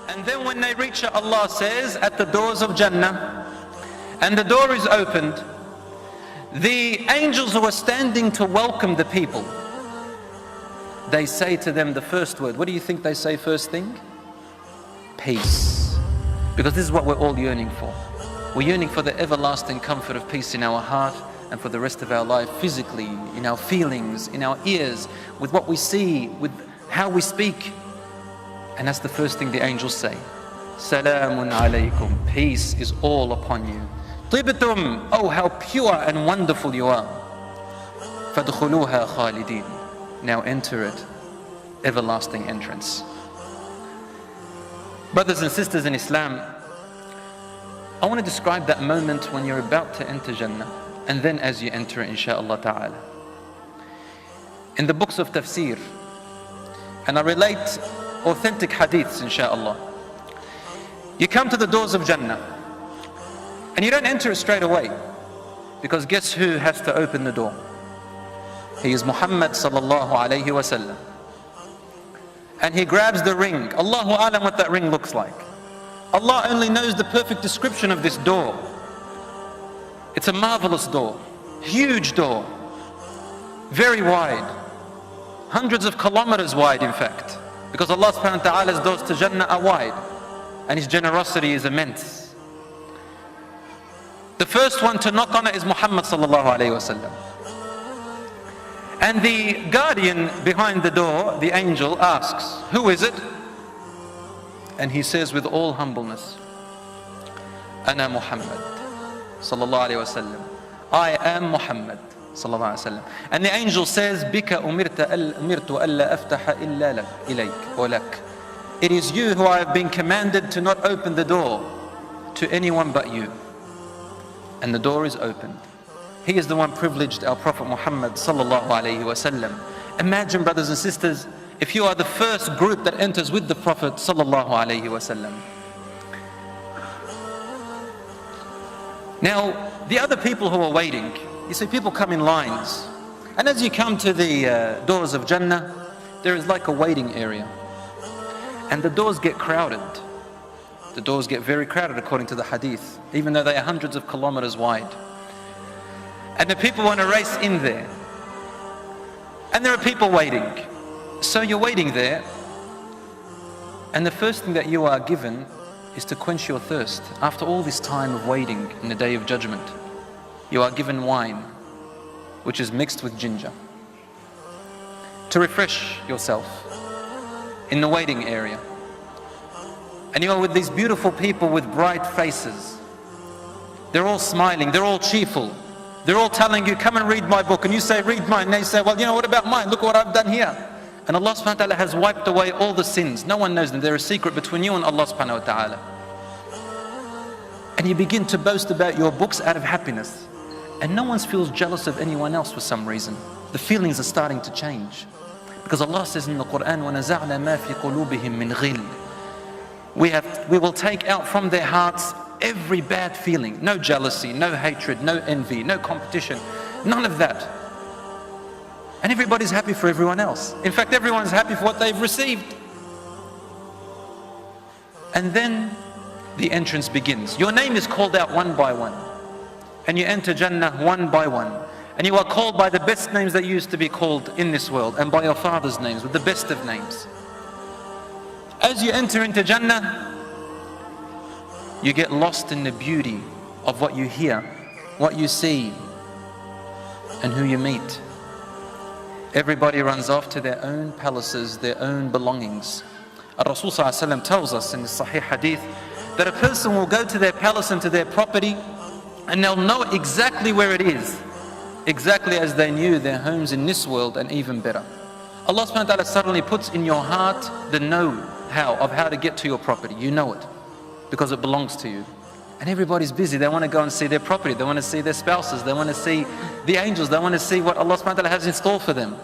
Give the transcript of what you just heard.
And then when they reach it, Allah says, at the doors of Jannah, and the door is opened, the angels who are standing to welcome the people, they say to them the first word. What do you think they say first thing? Peace. Because this is what we're all yearning for. We're yearning for the everlasting comfort of peace in our heart and for the rest of our life, physically, in our feelings, in our ears, with what we see, with how we speak. And that's the first thing the angels say. Salamun alaykum. Peace is all upon you. Tibtum. Oh, how pure and wonderful you are. Fadkhuluha khalidin. Now enter it. Everlasting entrance. Brothers and sisters in Islam, I want to describe that moment when you're about to enter Jannah, and then as you enter it, insha'Allah ta'ala. In the books of tafsir, and I relate authentic hadiths, insha'Allah. You come to the doors of Jannah, and you don't enter it straight away, because guess who has to open the door? He is Muhammad sallallahu alayhi wa sallam. And he grabs the ring. Allahu alam what that ring looks like. Allah only knows the perfect description of this door. It's a marvelous door, huge door, very wide, hundreds of kilometers wide in fact, because Allah subhanahu wa ta'ala's doors to Jannah are wide and His generosity is immense. The first one to knock on it is Muhammad sallallahu alayhi wa sallam. And the guardian behind the door, the angel, asks, who is it? And he says with all humbleness, Ana Muhammad sallallahu alayhi wa sallam. I am Muhammad sallallahu alayhi wa sallam. And the angel says, Bika umirtu alla aftaha illa ilayk or lak. It is you who I have been commanded to not open the door to anyone but you. And the door is opened. He is the one privileged, our Prophet Muhammad sallallahu alayhi wa sallam. Imagine, brothers and sisters, if you are the first group that enters with the Prophet sallallahu alayhi wa sallam. Now, the other people who are waiting, you see people come in lines. And as you come to the doors of Jannah, there is like a waiting area. And the doors get crowded. The doors get very crowded according to the hadith, even though they are hundreds of kilometers wide. And the people want to race in there. And there are people waiting. So you're waiting there. And the first thing that you are given is to quench your thirst. After all this time of waiting in the Day of Judgment, you are given wine, which is mixed with ginger, to refresh yourself in the waiting area. And you are with these beautiful people with bright faces. They're all smiling, they're all cheerful. They're all telling you, come and read my book. And you say, read mine. And they say, well, you know, what about mine? Look what I've done here. And Allah subhanahu wa ta'ala has wiped away all the sins. No one knows them. They're a secret between you and Allah subhanahu wa ta'ala. And you begin to boast about your books out of happiness. And no one feels jealous of anyone else for some reason. The feelings are starting to change. Because Allah says in the Quran, وَنَزَعْنَا مَا فِي قُلُوبِهِم مِّنْ غِلٍّ. We will take out from their hearts every bad feeling. No jealousy, no hatred, no envy, no competition. None of that. And everybody's happy for everyone else. In fact, everyone's happy for what they've received. And then the entrance begins. Your name is called out one by one. And you enter Jannah one by one. And you are called by the best names that used to be called in this world, and by your father's names, with the best of names. As you enter into Jannah, you get lost in the beauty of what you hear, what you see, and who you meet. Everybody runs off to their own palaces, their own belongings. Rasul sallallahu alaihi wasallam tells us in the Sahih Hadith that a person will go to their palace and to their property, and they'll know exactly where it is, exactly as they knew their homes in this world, and even better. Allah subhanahu wa ta'ala suddenly puts in your heart the know-how of how to get to your property. You know it, because it belongs to you. And everybody's busy. They want to go and see their property. They want to see their spouses. They want to see the angels. They want to see what Allah subhanahu wa ta'ala has in store for them.